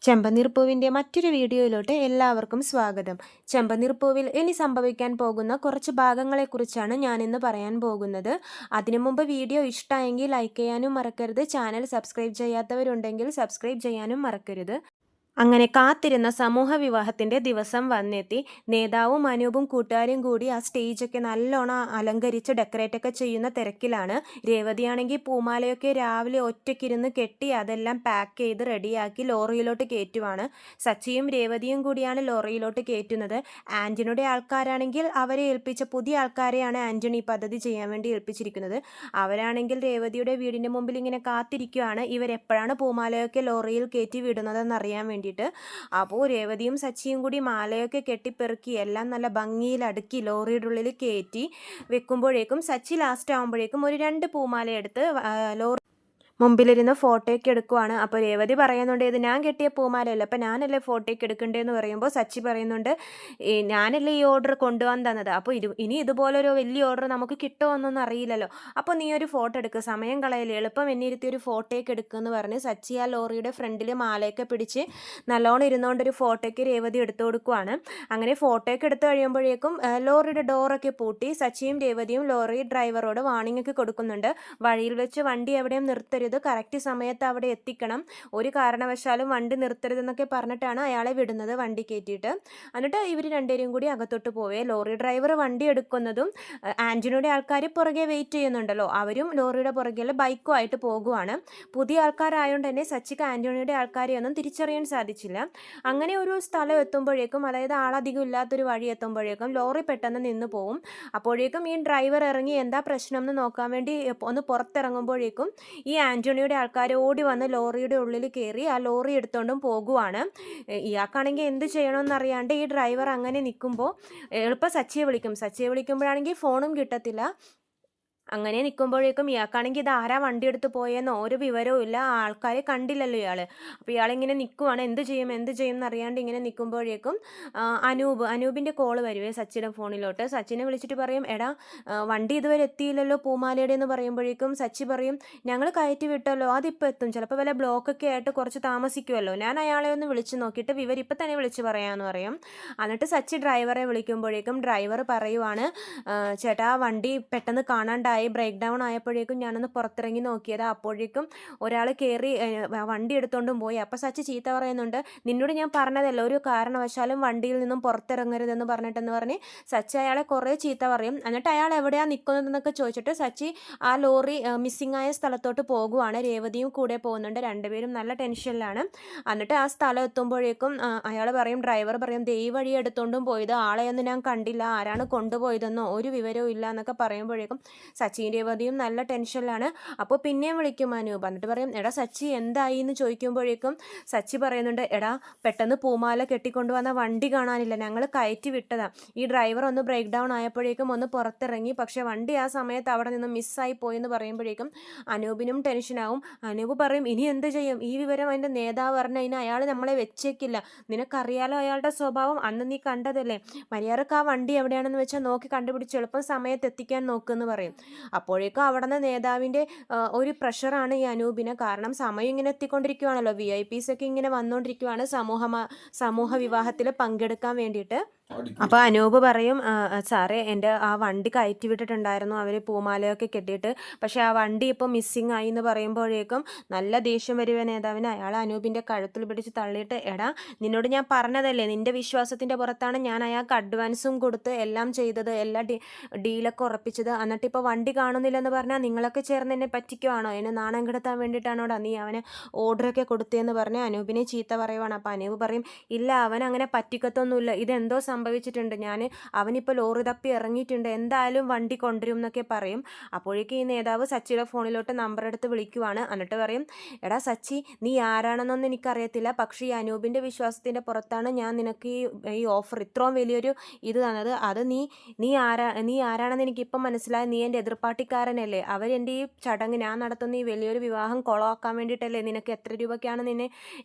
ചെമ്പനീർപ്പൂവിൻ്റെ മറ്റൊരു വീഡിയോയിലോട്ട് എല്ലാവർക്കും സ്വാഗതം. ചെമ്പനീർപ്പൂവിൽ ഇനി സംഭവിക്കാൻ പോകുന്ന കുറച്ച് ഭാഗങ്ങളെക്കുറിച്ചാണ് ഞാനിന്ന് പറയാൻ പോകുന്നത്. അതിനു മുമ്പ് വീഡിയോ ഇഷ്ടമായെങ്കിൽ ലൈക്ക് ചെയ്യാനും മറക്കരുത്. ചാനൽ സബ്സ്ക്രൈബ് ചെയ്യാത്തവരുണ്ടെങ്കിൽ സബ്സ്ക്രൈബ് ചെയ്യാനും മറക്കരുത്. അങ്ങനെ കാത്തിരുന്ന സമൂഹ വിവാഹത്തിൻ്റെ ദിവസം വന്നെത്തി. നേതാവും അനൂപും കൂട്ടുകാരും കൂടി ആ സ്റ്റേജൊക്കെ നല്ലോണം അലങ്കരിച്ച് ഡെക്കറേറ്റൊക്കെ ചെയ്യുന്ന തിരക്കിലാണ്. രേവതിയാണെങ്കിൽ പൂമാലയൊക്കെ രാവിലെ ഒറ്റയ്ക്കിരുന്ന് കെട്ടി അതെല്ലാം പാക്ക് ചെയ്ത് റെഡിയാക്കി ലോറിയിലോട്ട് കയറ്റുവാണ്. സച്ചിയും രേവതിയും കൂടിയാണ് ലോറിയിലോട്ട് കയറ്റുന്നത്. ആൻ്റണിയുടെ ആൾക്കാരാണെങ്കിൽ അവരെ ഏൽപ്പിച്ച പുതിയ ആൾക്കാരെയാണ് ആൻ്റണി ഈ പദ്ധതി ചെയ്യാൻ വേണ്ടി ഏൽപ്പിച്ചിരിക്കുന്നത്. അവരാണെങ്കിൽ രേവതിയുടെ വീടിൻ്റെ മുമ്പിൽ ഇങ്ങനെ കാത്തിരിക്കുകയാണ് ഇവരെപ്പോഴാണ് പൂമാലയൊക്കെ ലോറിയിൽ കയറ്റി വിടുന്നതെന്ന് അറിയാൻ വേണ്ടിയിട്ട്. അപ്പോൾ രേവതിയും സച്ചിയും കൂടി മാലയൊക്കെ കെട്ടിപ്പെറുക്കി എല്ലാം നല്ല ഭംഗിയിൽ അടുക്കി ലോറിയുടെ ഉള്ളിൽ കയറ്റി വെക്കുമ്പോഴേക്കും സച്ചി ലാസ്റ്റ് ആകുമ്പോഴേക്കും ഒരു 2 പൂമാല എടുത്ത് ലോറി മുമ്പിലിരുന്ന് ഫോട്ടോയ്ക്ക് എടുക്കുവാണ്. അപ്പോൾ രേവതി പറയുന്നുണ്ട്, ഇത് ഞാൻ കെട്ടിയ പൂമാലയല്ല, അപ്പോൾ ഞാനല്ലേ ഫോട്ടോയ്ക്ക് എടുക്കണ്ടേന്ന് പറയുമ്പോൾ സച്ചി പറയുന്നുണ്ട്, ഞാനല്ലേ ഈ ഓർഡർ കൊണ്ടുവന്ന് തന്നത്, അപ്പോൾ ഇനി ഇതുപോലൊരു വലിയ ഓർഡർ നമുക്ക് കിട്ടുമോന്നൊന്നും അറിയില്ലല്ലോ, അപ്പോൾ നീ ഒരു ഫോട്ടോ എടുക്കുക, സമയം കളയല്ലേ, എളുപ്പം എന്നെ ഇരുത്തി ഒരു ഫോട്ടോയ്ക്ക് എടുക്കുമെന്ന് പറഞ്ഞ് സച്ചി ആ ലോറിയുടെ ഫ്രണ്ടിൽ മാലയൊക്കെ പിടിച്ച് നല്ലോണം ഇരുന്നുകൊണ്ടൊരു ഫോട്ടോയ്ക്ക് രേവതി എടുത്തു കൊടുക്കുവാണ്. അങ്ങനെ ഫോട്ടോയ്ക്ക് എടുത്തു കഴിയുമ്പോഴേക്കും ലോറിയുടെ ഡോറൊക്കെ പൂട്ടി. സച്ചിയും രേവതിയും ലോറി ഡ്രൈവറോട് വാർണിംഗ് ഒക്കെ കൊടുക്കുന്നുണ്ട്. വഴിയിൽ വെച്ച് വണ്ടി എവിടെയും നിർത്തരുത്, കറക്റ്റ് സമയത്ത് അവിടെ എത്തിക്കണം, ഒരു കാരണവശാലും വണ്ടി നിർത്തരുതെന്നൊക്കെ പറഞ്ഞിട്ടാണ് അയാളെ വിടുന്നത് വണ്ടി കയറ്റിയിട്ട്. എന്നിട്ട് ഇവർ രണ്ടുപേരും കൂടി അകത്തോട്ട് പോവേ. ലോറി ഡ്രൈവർ വണ്ടി എടുക്കുന്നതും ആൻ്റണിയുടെ ആൾക്കാർ പുറകെ വെയിറ്റ് ചെയ്യുന്നുണ്ടല്ലോ, അവരും ലോറിയുടെ പുറകെ ബൈക്കുമായിട്ട് പോകുവാണ്. പുതിയ ആൾക്കാരായതുകൊണ്ട് തന്നെ സച്ചിക്ക് ആൻ്റണിയുടെ ആൾക്കാരെ ഒന്നും തിരിച്ചറിയാൻ സാധിച്ചില്ല. അങ്ങനെ ഒരു സ്ഥലം എത്തുമ്പോഴേക്കും, അതായത് ആളധികം ഇല്ലാത്തൊരു വഴി എത്തുമ്പോഴേക്കും ലോറി പെട്ടെന്ന് നിന്ന് പോവും. അപ്പോഴേക്കും ഈ ഡ്രൈവർ ഇറങ്ങി എന്താ പ്രശ്നം എന്ന് നോക്കാൻ വേണ്ടി ഒന്ന് പുറത്തിറങ്ങുമ്പോഴേക്കും ഈ ആൻ്റണിയുടെ ആൾക്കാർ ഓടി വന്ന് ലോറിയുടെ ഉള്ളിൽ കയറി ആ ലോറി എടുത്തുകൊണ്ടും പോകുവാണ്. ഇയാൾക്കാണെങ്കിൽ എന്ത് ചെയ്യണമെന്നറിയാണ്ട് ഈ ഡ്രൈവർ അങ്ങനെ നിൽക്കുമ്പോൾ എളുപ്പം സച്ചിയെ വിളിക്കുമ്പോഴാണെങ്കിൽ ഫോണും കിട്ടത്തില്ല. അങ്ങനെ നിൽക്കുമ്പോഴേക്കും ഇയാൾക്കാണെങ്കിൽ ഇത് ആരാ വണ്ടി എടുത്ത് പോയെന്നോ ഒരു വിവരവും ഇല്ല, ആൾക്കാരെ കണ്ടില്ലല്ലോ ഇയാൾ. അപ്പോൾ ഇയാളിങ്ങനെ നിൽക്കുവാണ്, എന്ത് ചെയ്യും എന്നറിയാണ്ട് ഇങ്ങനെ നിൽക്കുമ്പോഴേക്കും അനൂപിൻ്റെ കോള് വരുവേ സച്ചിയുടെ ഫോണിലോട്ട്. സച്ചിനെ വിളിച്ചിട്ട് പറയും, എടാ വണ്ടി ഇതുവരെ എത്തിയില്ലല്ലോ പൂമാലയുടെ എന്ന് പറയുമ്പോഴേക്കും സച്ചി പറയും, ഞങ്ങൾ കയറ്റി വിട്ടല്ലോ, അതിപ്പോൾ എത്തും, ചിലപ്പോൾ വല്ല ബ്ലോക്കൊക്കെ ആയിട്ട് കുറച്ച് താമസിക്കുമല്ലോ, ഞാൻ അയാളെ ഒന്ന് വിളിച്ച് നോക്കിയിട്ട് വിവരം ഇപ്പം തന്നെ വിളിച്ച് പറയാമെന്ന് പറയും. എന്നിട്ട് സച്ചി ഡ്രൈവറെ വിളിക്കുമ്പോഴേക്കും ഡ്രൈവർ പറയുവാണ്, ചേട്ടാ വണ്ടി പെട്ടെന്ന് കാണാണ്ടായി, ബ്രേക്ക് ഡൗൺ ആയപ്പോഴേക്കും ഞാനൊന്ന് പുറത്തിറങ്ങി നോക്കിയത്, അപ്പോഴേക്കും ഒരാൾ കയറി വണ്ടി എടുത്തുകൊണ്ടും പോയി. അപ്പോൾ സച്ചി ചീത്ത പറയുന്നുണ്ട്, നിന്നോട് ഞാൻ പറഞ്ഞതല്ല ഒരു കാരണവശാലും വണ്ടിയിൽ നിന്നും പുറത്തിറങ്ങരുതെന്ന് പറഞ്ഞ് സച്ചി അയാളെ കുറേ ചീത്ത പറയും. എന്നിട്ട് അയാൾ എവിടെയാണ് നിൽക്കുന്നതെന്നൊക്കെ ചോദിച്ചിട്ട് സച്ചി ആ ലോറി മിസ്സിംഗ് ആയ സ്ഥലത്തോട്ട് പോകുവാണ്. രേവതിയും കൂടെ പോകുന്നുണ്ട്, രണ്ടുപേരും നല്ല ടെൻഷനിലാണ്. എന്നിട്ട് ആ സ്ഥലം എത്തുമ്പോഴേക്കും ഡ്രൈവർ പറയും, ദേ ഈ വഴി എടുത്തുകൊണ്ടും പോയത്, ആളെയൊന്നും ഞാൻ കണ്ടില്ല, ആരാണ് കൊണ്ടുപോയതെന്നോ ഒരു വിവരവും ഇല്ല എന്നൊക്കെ പറയുമ്പോഴേക്കും സച്ചിൻ രേവതിയും നല്ല ടെൻഷനിലാണ്. അപ്പോൾ പിന്നെയും വിളിക്കും അനൂപ്. എന്നിട്ട് പറയും, എടാ സച്ചി എന്തായി എന്ന് ചോദിക്കുമ്പോഴേക്കും സച്ചി പറയുന്നുണ്ട്, എടാ പെട്ടെന്ന് പൂമാല കെട്ടിക്കൊണ്ടുവന്ന വണ്ടി കാണാനില്ല, ഞങ്ങൾ കയറ്റി വിട്ടതാ, ഈ ഡ്രൈവർ ഒന്ന് ബ്രേക്ക് ഡൗൺ ആയപ്പോഴേക്കും ഒന്ന് പുറത്തിറങ്ങി, പക്ഷെ വണ്ടി ആ സമയത്ത് അവിടെ നിന്ന് മിസ്സായി പോയെന്ന് പറയുമ്പോഴേക്കും അനൂപിനും ടെൻഷനാവും. അനൂപ് പറയും, ഇനി എന്ത് ചെയ്യും, ഈ വിവരം അതിൻ്റെ നേതാവ് പറഞ്ഞ ഇനി അയാൾ നമ്മളെ വെച്ചേക്കില്ല, നിനക്കറിയാലോ അയാളുടെ സ്വഭാവം, അന്ന് നീ കണ്ടതല്ലേ, മര്യാദക്ക് ആ വണ്ടി എവിടെയാണെന്ന് വെച്ചാൽ നോക്കി കണ്ടുപിടിച്ച് എളുപ്പം സമയത്ത് എത്തിക്കാൻ നോക്കുമെന്ന് പറയും. അപ്പോഴേക്കും അവിടെ നിന്ന് നേതാവിൻ്റെ ഒരു പ്രഷറാണ് ഈ അനൂപിന്. കാരണം സമയം ഇങ്ങനെ എത്തിക്കൊണ്ടിരിക്കുവാണല്ലോ, VIPs ഒക്കെ ഇങ്ങനെ വന്നുകൊണ്ടിരിക്കുവാണ് സമൂഹ വിവാഹത്തിൽ പങ്കെടുക്കാൻ വേണ്ടിയിട്ട്. അപ്പോൾ അനൂപ് പറയും, സാറേ എൻ്റെ ആ വണ്ടി കയറ്റി വിട്ടിട്ടുണ്ടായിരുന്നു അവർ പൂമാലയൊക്കെ കെട്ടിയിട്ട്, പക്ഷേ ആ വണ്ടി ഇപ്പോൾ മിസ്സിങ് ആയി എന്ന് പറയുമ്പോഴേക്കും നല്ല ദേഷ്യം വരുവ നേതാവിന്. അയാൾ അനൂപിൻ്റെ കഴുത്തിൽ പിടിച്ച് തള്ളിയിട്ട്, എടാ നിന്നോട് ഞാൻ പറഞ്ഞതല്ലേ, നിൻ്റെ വിശ്വാസത്തിൻ്റെ പുറത്താണ് ഞാൻ അയാൾക്ക് അഡ്വാൻസും കൊടുത്ത് എല്ലാം ചെയ്തത്, എല്ലാ ഡീലൊക്കെ ഉറപ്പിച്ചത്, എന്നിട്ട് ഇപ്പോൾ വണ്ടി കാണുന്നില്ലെന്ന് പറഞ്ഞാൽ നിങ്ങളൊക്കെ ചേർന്ന് എന്നെ പറ്റിക്കുവാണോ, എന്നെ നാണം കെടുത്താൻ വേണ്ടിയിട്ടാണോടാ നീ അവന് ഓർഡറൊക്കെ കൊടുത്തതെന്ന് പറഞ്ഞ് അനൂപിനെ ചീത്ത പറയുവാണ്. അപ്പോൾ അനൂപ് പറയും, ഇല്ല അവൻ അങ്ങനെ പറ്റിക്കത്തൊന്നുമില്ല, ഇതെന്തോ സംഭവിച്ചിട്ടുണ്ട്, അവനിപ്പോൾ ലോറി തപ്പി ഇറങ്ങിയിട്ടുണ്ട്, എന്തായാലും വണ്ടി കൊണ്ടുവരും എന്നൊക്കെ പറയും. അപ്പോഴേക്കും ഈ നേതാവ് സച്ചിയുടെ ഫോണിലോട്ട് നമ്പർ എടുത്ത് വിളിക്കുവാണ്. എന്നിട്ട് പറയും, എടാ സച്ചി നീ ആരാണെന്നൊന്നും എനിക്കറിയത്തില്ല, പക്ഷേ ഈ അനൂപിൻ്റെ വിശ്വാസത്തിൻ്റെ പുറത്താണ് ഞാൻ നിനക്ക് ഈ ഓഫർ ഇത്രയും വലിയൊരു ഇത് തന്നത്, അത് നീ ആരാണെന്ന് എനിക്കിപ്പം മനസ്സിലായി, നീ എൻ്റെ എതിർപ്പാർട്ടിക്കാരനല്ലേ, അവരെൻ്റെ ഈ ചടങ്ങ് ഞാൻ നടത്തുന്ന ഈ വലിയൊരു വിവാഹം കൊളമാക്കാൻ വേണ്ടിയിട്ടല്ലേ, നിനക്ക് എത്ര രൂപയ്ക്കാണ് നിന്നെ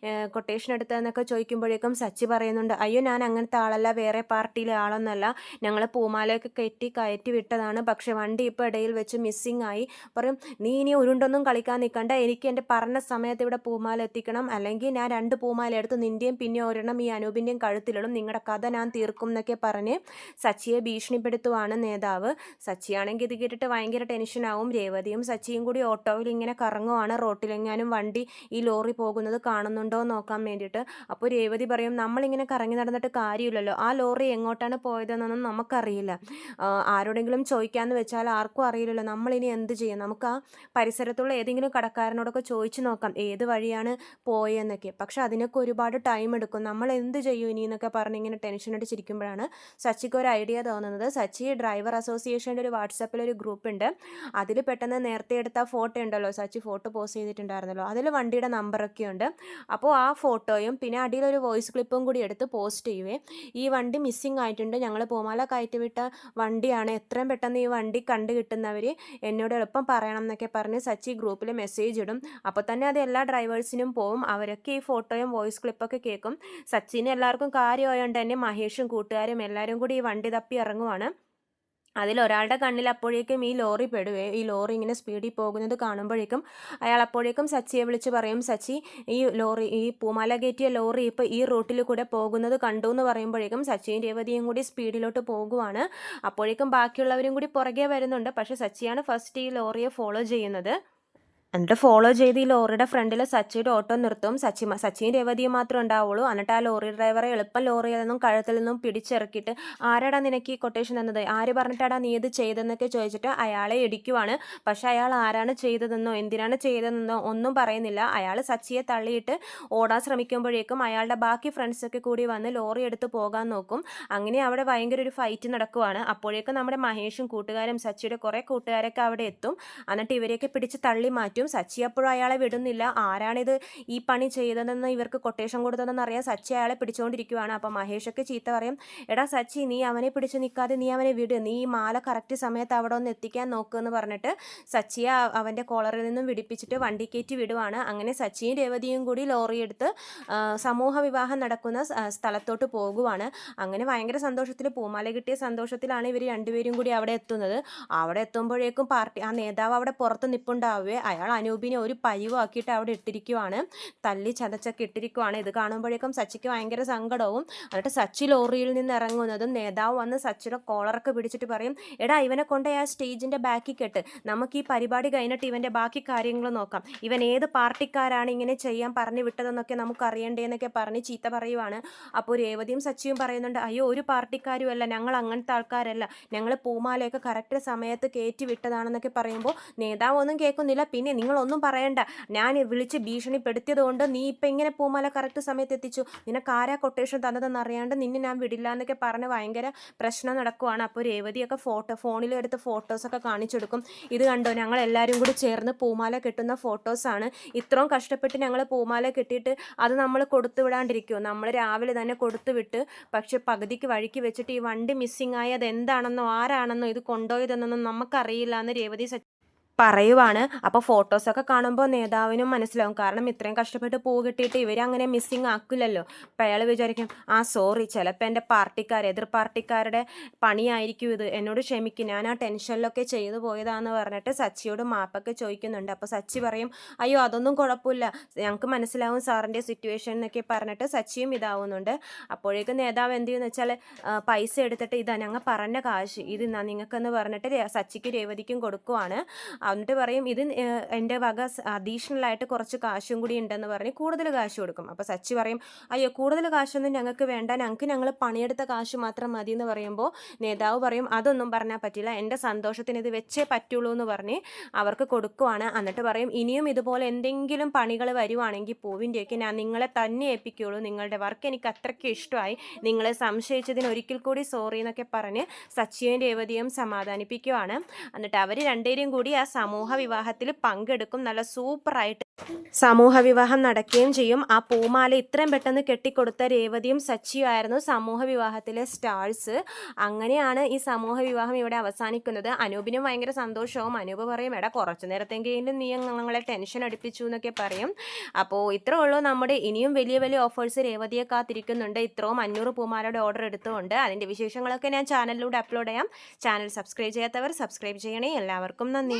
കൊട്ടേഷൻ എടുത്തതെന്നൊക്കെ ചോദിക്കുമ്പോഴേക്കും സച്ചി പറയുന്നുണ്ട്, അയ്യോ ഞാൻ അങ്ങനത്തെ ആളല്ല, വേറെ വേറെ പാർട്ടിയിലെ ആളൊന്നല്ല, ഞങ്ങൾ പൂമാലയൊക്കെ കയറ്റി വിട്ടതാണ്. പക്ഷെ വണ്ടി ഇപ്പോൾ ഇടയിൽ വെച്ച് മിസ്സിങ് ആയി. പറയും നീ ഇനി ഉരുണ്ടൊന്നും കളിക്കാൻ നിൽക്കണ്ട, എനിക്ക് എൻ്റെ പറഞ്ഞ സമയത്ത് ഇവിടെ പൂമാല എത്തിക്കണം, അല്ലെങ്കിൽ ഞാൻ 2 പൂമാല എടുത്ത് നിൻ്റെയും പിന്നെ ഒരെണ്ണം ഈ അനൂപിൻ്റെയും കഴുത്തിലിടും, നിങ്ങളുടെ കഥ ഞാൻ തീർക്കും എന്നൊക്കെ പറഞ്ഞ് സച്ചിയെ ഭീഷണിപ്പെടുത്തുവാണ് നേതാവ്. സച്ചിയാണെങ്കിൽ ഇത് കേട്ടിട്ട് ഭയങ്കര ടെൻഷനാവും. രേവതിയും സച്ചിയും കൂടി ഓട്ടോയിൽ ഇങ്ങനെ കറങ്ങുവാണ്, റോട്ടിലെങ്ങാനും വണ്ടി ഈ ലോറി പോകുന്നത് കാണുന്നുണ്ടോ എന്ന് നോക്കാൻ വേണ്ടിയിട്ട്. അപ്പോൾ രേവതി പറയും നമ്മളിങ്ങനെ കറങ്ങി നടന്നിട്ട് കാര്യമില്ലല്ലോ, ആ ലോറി എങ്ങോട്ടാണ് പോയതെന്നൊന്നും നമുക്കറിയില്ല, ആരോടെങ്കിലും ചോദിക്കാമെന്ന് വെച്ചാൽ ആർക്കും അറിയില്ലല്ലോ, നമ്മളിനി എന്ത് ചെയ്യും, നമുക്ക് ആ പരിസരത്തുള്ള ഏതെങ്കിലും കടക്കാരനോടൊക്കെ ചോദിച്ചു നോക്കാം ഏത് വഴിയാണ് പോയെന്നൊക്കെ. പക്ഷെ അതിനൊക്കെ ഒരുപാട് ടൈം എടുക്കും, നമ്മൾ എന്ത് ചെയ്യും ഇനി എന്നൊക്കെ പറഞ്ഞ് ഇങ്ങനെ ടെൻഷൻ അടിച്ചിരിക്കുമ്പോഴാണ് സച്ചിക്ക് ഒരു ഐഡിയ തോന്നുന്നത്. സച്ചി ഡ്രൈവർ അസോസിയേഷൻ്റെ ഒരു വാട്സാപ്പിലൊരു ഗ്രൂപ്പ് ഉണ്ട്, അതിൽ പെട്ടെന്ന് നേരത്തെ എടുത്ത ഫോട്ടോ ഉണ്ടല്ലോ, സച്ചി ഫോട്ടോ പോസ്റ്റ് ചെയ്തിട്ടുണ്ടായിരുന്നല്ലോ, അതിൽ വണ്ടിയുടെ നമ്പറൊക്കെ ഉണ്ട്. അപ്പോൾ ആ ഫോട്ടോയും പിന്നെ അടിയിലൊരു വോയിസ് ക്ലിപ്പും കൂടി എടുത്ത് പോസ്റ്റ് ചെയ്യുവേ. ഈ വണ്ടി മിസ്സിങ് ആയിട്ടുണ്ട്, ഞങ്ങൾ പൂമാല കയറ്റിവിട്ട വണ്ടിയാണ്, എത്രയും പെട്ടെന്ന് ഈ വണ്ടി കണ്ടു കിട്ടുന്നവർ എന്നോട് എളുപ്പം പറയണം എന്നൊക്കെ പറഞ്ഞ് സച്ചി ഗ്രൂപ്പിൽ മെസ്സേജ് ഇടും. അപ്പോൾ തന്നെ അത് എല്ലാ ഡ്രൈവേഴ്സിനും പോവും, അവരൊക്കെ ഈ ഫോട്ടോയും വോയിസ് ക്ലിപ്പൊക്കെ കേൾക്കും. സച്ചിന് എല്ലാവർക്കും കാര്യമായതുകൊണ്ട് തന്നെ മഹേഷും കൂട്ടുകാരും എല്ലാവരും കൂടി ഈ വണ്ടി തപ്പി ഇറങ്ങുവാണ്. അതിലൊരാളുടെ കണ്ണിൽ അപ്പോഴേക്കും ഈ ലോറി പെടുവേ. ഈ ലോറി ഇങ്ങനെ സ്പീഡിൽ പോകുന്നത് കാണുമ്പോഴേക്കും അയാൾ അപ്പോഴേക്കും സച്ചിയെ വിളിച്ച് പറയും, സച്ചി ഈ പൂമാല കയറ്റിയ ലോറി ഇപ്പോൾ ഈ റൂട്ടിൽ കൂടെ പോകുന്നത് കണ്ടു എന്ന് പറയുമ്പോഴേക്കും സച്ചിയും രേവതിയും കൂടി സ്പീഡിലോട്ട് പോകുവാണ്. അപ്പോഴേക്കും ബാക്കിയുള്ളവരും കൂടി പുറകെ വരുന്നുണ്ട്. പക്ഷേ സച്ചിയാണ് ഫസ്റ്റ് ഈ ലോറിയെ ഫോളോ ചെയ്യുന്നത്. എന്നിട്ട് ഫോളോ ചെയ്ത് ഈ ലോറിയുടെ ഫ്രണ്ടിൽ സച്ചിയുടെ ഓട്ടോ നിർത്തും. സച്ചിയും രേവതിയും മാത്രമേ ഉണ്ടാവുള്ളൂ. എന്നിട്ട് ആ ലോറി ഡ്രൈവറെ എളുപ്പം ലോറിയിൽ നിന്നും കഴുത്തിൽ നിന്നും പിടിച്ചിറക്കിയിട്ട് ആരാടാ നിനക്ക് ഈ കൊട്ടേഷൻ തന്നത്, ആര് പറഞ്ഞിട്ടാടാ നീ ഇത് ചെയ്തെന്നൊക്കെ ചോദിച്ചിട്ട് അയാളെ ഇടിക്കുവാണ്. പക്ഷെ അയാൾ ആരാണ് ചെയ്തതെന്നോ എന്തിനാണ് ചെയ്തതെന്നോ ഒന്നും പറയുന്നില്ല. അയാൾ സച്ചിയെ തള്ളിയിട്ട് ഓടാൻ ശ്രമിക്കുമ്പോഴേക്കും അയാളുടെ ബാക്കി ഫ്രണ്ട്സൊക്കെ കൂടി വന്ന് ലോറി എടുത്ത് പോകാൻ നോക്കും. അങ്ങനെ അവിടെ ഭയങ്കര ഒരു ഫൈറ്റ് നടക്കുവാണ്. അപ്പോഴേക്കും നമ്മുടെ മഹേഷും കൂട്ടുകാരും സച്ചിയുടെ കുറേ കൂട്ടുകാരൊക്കെ അവിടെ എത്തും. എന്നിട്ട് ഇവരെയൊക്കെ പിടിച്ച് തള്ളി മാറ്റും. സച്ചി അപ്പോഴും അയാളെ വിടുന്നില്ല. ആരാണിത് ഈ പണി ചെയ്തതെന്ന് ഇവർക്ക് കൊട്ടേഷൻ കൊടുത്തതെന്ന് അറിയാൻ സച്ചി അയാളെ പിടിച്ചുകൊണ്ടിരിക്കുകയാണ്. അപ്പം മഹേഷൊക്കെ ചീത്ത പറയും, എടാ സച്ചി നീ അവനെ പിടിച്ച് നിൽക്കാതെ നീ അവനെ വിട്, നീ ഈ മാല കറക്റ്റ് സമയത്ത് അവിടെ ഒന്ന് എത്തിക്കാൻ നോക്കുമെന്ന് പറഞ്ഞിട്ട് സച്ചിയെ അവൻ്റെ കോളറിൽ നിന്നും വിടിപ്പിച്ചിട്ട് വണ്ടി കയറ്റി വിടുവാണ്. അങ്ങനെ സച്ചിയും രേവതിയും കൂടി ലോറി എടുത്ത് സമൂഹ വിവാഹം നടക്കുന്ന സ്ഥലത്തോട്ട് പോകുവാണ്. അങ്ങനെ ഭയങ്കര സന്തോഷത്തിൽ പൂമാല കിട്ടിയ സന്തോഷത്തിലാണ് ഇവർ രണ്ടുപേരും കൂടി അവിടെ എത്തുന്നത്. അവിടെ എത്തുമ്പോഴേക്കും ആ നേതാവ് അവിടെ പുറത്ത് നിൽപ്പുണ്ടാവുകയെ. അയാൾ അനൂപിനെ ഒരു പരിവാക്കിയിട്ട് അവിടെ ഇട്ടിരിക്കുവാണ്, തല്ലി ചതച്ചൊക്കെ ഇട്ടിരിക്കുവാണ്. ഇത് കാണുമ്പോഴേക്കും സച്ചിക്ക് ഭയങ്കര സങ്കടവും. എന്നിട്ട് സച്ചി ലോറിയിൽ നിന്ന് ഇറങ്ങുന്നതും നേതാവ് വന്ന് സച്ചിയുടെ കോളറൊക്കെ പിടിച്ചിട്ട് പറയും, എടാ ഇവനെ കൊണ്ട് ആ സ്റ്റേജിൻ്റെ ബാക്കിൽ കെട്ട്, നമുക്ക് ഈ പരിപാടി കഴിഞ്ഞിട്ട് ഇവൻ്റെ ബാക്കി കാര്യങ്ങൾ നോക്കാം, ഇവൻ ഏത് പാർട്ടിക്കാരാണ് ഇങ്ങനെ ചെയ്യാൻ പറഞ്ഞു വിട്ടതെന്നൊക്കെ നമുക്ക് അറിയണ്ടേന്നൊക്കെ പറഞ്ഞ് ചീത്ത പറയുവാണ്. അപ്പോൾ രേവതിയും സച്ചിയും പറയുന്നുണ്ട്, അയ്യോ ഒരു പാർട്ടിക്കാരുമല്ല, ഞങ്ങൾ അങ്ങനത്തെ ആൾക്കാരല്ല, ഞങ്ങൾ പൂമാലയൊക്കെ കറക്റ്റ് സമയത്ത് കയറ്റി വിട്ടതാണെന്നൊക്കെ പറയുമ്പോൾ നേതാവ് ഒന്നും കേൾക്കുന്നില്ല. പിന്നെ നിങ്ങളൊന്നും പറയണ്ട, ഞാൻ വിളിച്ച് ഭീഷണിപ്പെടുത്തിയത് കൊണ്ട് നീ ഇപ്പം ഇങ്ങനെ പൂമാല കറക്റ്റ് സമയത്ത് എത്തിച്ചു, നിനക്ക് ആരാ കൊട്ടേഷൻ തന്നതെന്ന് അറിയാണ്ട് നിന്നെ ഞാൻ വിടില്ല എന്നൊക്കെ പറഞ്ഞ് ഭയങ്കര പ്രശ്നം നടക്കുവാണ്. അപ്പോൾ രേവതിയൊക്കെ ഫോണിലെടുത്ത് ഫോട്ടോസൊക്കെ കാണിച്ചെടുക്കും. ഇത് കണ്ടോ, ഞങ്ങൾ എല്ലാവരും കൂടി ചേർന്ന് പൂമാല കെട്ടുന്ന ഫോട്ടോസാണ്, ഇത്രയും കഷ്ടപ്പെട്ട് ഞങ്ങൾ പൂമാല കെട്ടിയിട്ട് അത് നമ്മൾ കൊടുത്തു വിടാണ്ടിരിക്കുമോ, നമ്മൾ രാവിലെ തന്നെ കൊടുത്തു വിട്ട്, പക്ഷെ പകുതിക്ക് വഴിക്ക് വെച്ചിട്ട് ഈ വണ്ടി മിസ്സിങ് ആയത് എന്താണെന്നോ ആരാണെന്നോ ഇത് കൊണ്ടുപോയതെന്നൊന്നും നമുക്കറിയില്ല എന്ന് രേവതി പറയുവാണ്. അപ്പോൾ ഫോട്ടോസൊക്കെ കാണുമ്പോൾ നേതാവിനും മനസ്സിലാവും, കാരണം ഇത്രയും കഷ്ടപ്പെട്ട് പൂ കിട്ടിയിട്ട് ഇവരങ്ങനെ മിസ്സിങ് ആക്കില്ലല്ലോ. അപ്പോൾ അയാൾ വിചാരിക്കും, സോറി ചിലപ്പോൾ എൻ്റെ എതിർ പാർട്ടിക്കാരുടെ പണിയായിരിക്കും ഇത്, എന്നോട് ക്ഷമിക്കും, ഞാൻ ആ ടെൻഷനിലൊക്കെ ചെയ്തു പോയതാന്ന് പറഞ്ഞിട്ട് സച്ചിയോട് മാപ്പൊക്കെ ചോദിക്കുന്നുണ്ട്. അപ്പോൾ സച്ചി പറയും, അയ്യോ അതൊന്നും കുഴപ്പമില്ല, ഞങ്ങൾക്ക് മനസ്സിലാവും സാറിൻ്റെ സിറ്റുവേഷൻ എന്നൊക്കെ പറഞ്ഞിട്ട് സച്ചിയും ഇതാവുന്നുണ്ട്. അപ്പോഴേക്കും നേതാവ് എന്ത് ചെയ്യുമെന്ന് വെച്ചാൽ പൈസ എടുത്തിട്ട് ഇതാ ഞങ്ങൾ പറഞ്ഞ കാശ് ഇത് നിങ്ങൾക്കെന്ന് പറഞ്ഞിട്ട് സച്ചിക്ക് രേവതിക്കും കൊടുക്കുവാണ്. എന്നിട്ട് പറയും, ഇത് എൻ്റെ വക അഡീഷണലായിട്ട് കുറച്ച് കാശും കൂടി ഉണ്ടെന്ന് പറഞ്ഞ് കൂടുതൽ കാശ് കൊടുക്കും. അപ്പോൾ സച്ചി പറയും, അയ്യോ കൂടുതൽ കാശൊന്നും ഞങ്ങൾക്ക് വേണ്ട, ഞങ്ങൾ പണിയെടുത്ത കാശ് മാത്രം മതി എന്ന് പറയുമ്പോൾ നേതാവ് പറയും, അതൊന്നും പറഞ്ഞാൽ പറ്റില്ല, എൻ്റെ സന്തോഷത്തിന് ഇത് വെച്ചേ പറ്റുള്ളൂ എന്ന് പറഞ്ഞ് അവർക്ക് കൊടുക്കുവാണ്. എന്നിട്ട് പറയും, ഇനിയും ഇതുപോലെ എന്തെങ്കിലും പണികൾ വരുവാണെങ്കിൽ പൂവിൻ്റെയൊക്കെ ഞാൻ നിങ്ങളെ തന്നെ ഏൽപ്പിക്കുകയുള്ളൂ, നിങ്ങളുടെ വർക്ക് എനിക്ക് അത്രയ്ക്ക് ഇഷ്ടമായി, നിങ്ങളെ സംശയിച്ചതിന് ഒരിക്കൽ കൂടി സോറി എന്നൊക്കെ പറഞ്ഞ് സച്ചിയും രേവതിയും സമാധാനിപ്പിക്കുവാണ്. എന്നിട്ട് അവർ രണ്ടുപേരും കൂടി ആ സമൂഹ വിവാഹത്തിൽ പങ്കെടുക്കും. നല്ല സൂപ്പറായിട്ട് സമൂഹ വിവാഹം നടക്കുകയും ചെയ്യും. ആ പൂമാല ഇത്രയും പെട്ടെന്ന് കെട്ടിക്കൊടുത്ത രേവതിയും സച്ചിയും ആയിരുന്നു സമൂഹ വിവാഹത്തിലെ സ്റ്റാർസ്. അങ്ങനെയാണ് ഈ സമൂഹ വിവാഹം ഇവിടെ അവസാനിക്കുന്നത്. അനൂപിനും ഭയങ്കര സന്തോഷവും. അനൂപ് പറയും, എടാ കുറച്ചു നേരത്തെങ്കിലും നീ ഞങ്ങളെ ടെൻഷൻ അടിപ്പിച്ചു എന്നൊക്കെ പറയും. അപ്പോൾ ഇത്രേ ഉള്ളൂ. നമ്മുടെ ഇനിയും വലിയ വലിയ ഓഫേഴ്സ് രേവതിയെ കാത്തിരിക്കുന്നുണ്ട്. ഇത്രയും 500 പൂമാലയുടെ ഓർഡർ എടുത്തുകൊണ്ട് അതിൻ്റെ വിശേഷങ്ങളൊക്കെ ഞാൻ ചാനലിലൂടെ അപ്ലോഡ് ചെയ്യാം. ചാനൽ സബ്സ്ക്രൈബ് ചെയ്യാത്തവർ സബ്സ്ക്രൈബ് ചെയ്യണേ. എല്ലാവർക്കും നന്ദി.